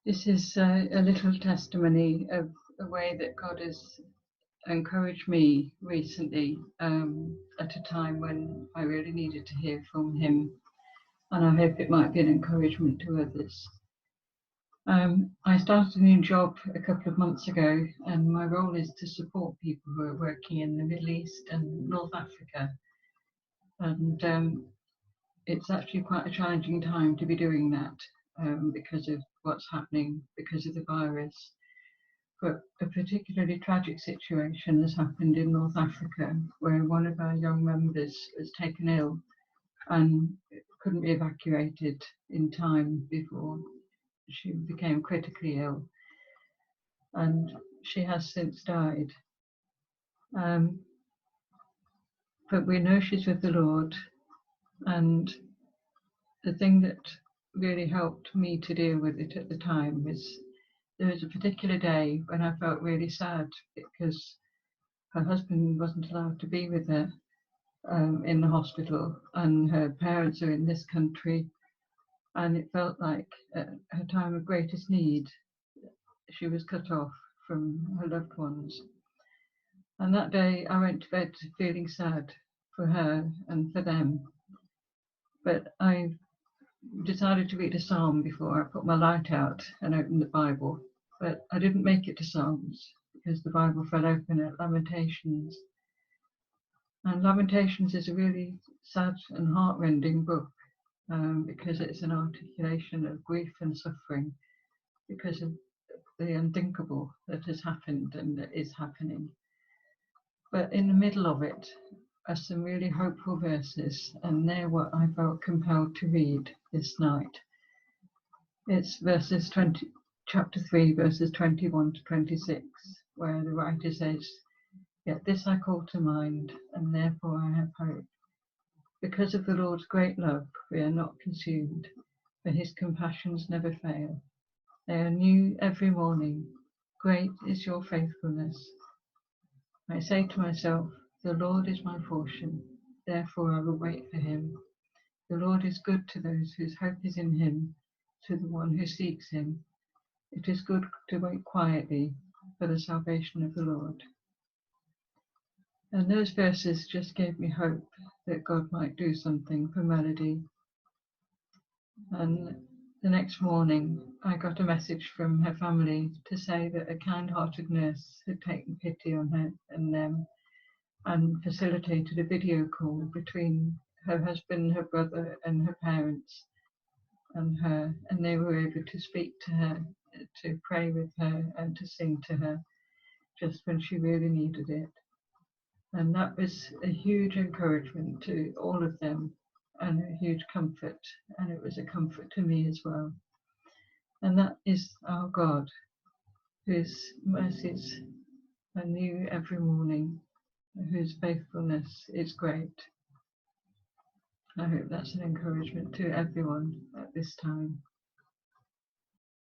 This is a little testimony of the way that God has encouraged me recently at a time when I really needed to hear from Him, and I hope it might be an encouragement to others. I started a new job a couple of months ago, and my role is to support people who are working in the Middle East and North Africa. And it's actually quite a challenging time to be doing that because of what's happening, because of the virus. But a particularly tragic situation has happened in North Africa, where one of our young members was taken ill and couldn't be evacuated in time before she became critically ill, and she has since died. But we know she's with the Lord, and the thing that really helped me to deal with it at the time was there was a particular day when I felt really sad because her husband wasn't allowed to be with her in the hospital, and her parents are in this country, and it felt like at her time of greatest need she was cut off from her loved ones. And that day I went to bed feeling sad for her and for them, but I decided to read a psalm before I put my light out and opened the Bible, but I didn't make it to Psalms because the Bible fell open at Lamentations. And Lamentations is a really sad and heartrending book because it's an articulation of grief and suffering because of the unthinkable that has happened and that is happening. But in the middle of it are some really hopeful verses, and they're what I felt compelled to read this night. It's chapter 3, verses 21 to 26, where the writer says, "Yet this I call to mind, and therefore I have hope. Because of the Lord's great love, we are not consumed, for his compassions never fail. They are new every morning. Great is your faithfulness. I say to myself, the Lord is my portion, therefore I will wait for him. The Lord is good to those whose hope is in him, to the one who seeks him. It is good to wait quietly for the salvation of the Lord." And those verses just gave me hope that God might do something for Melody. And the next morning, I got a message from her family to say that a kind-hearted nurse had taken pity on her and them and facilitated a video call between her husband, her brother, and her parents and her, and they were able to speak to her, to pray with her, and to sing to her just when she really needed it. And that was a huge encouragement to all of them and a huge comfort, and it was a comfort to me as well. And that is our God, whose mercies are new every morning, whose faithfulness is great. I hope that's an encouragement to everyone at this time.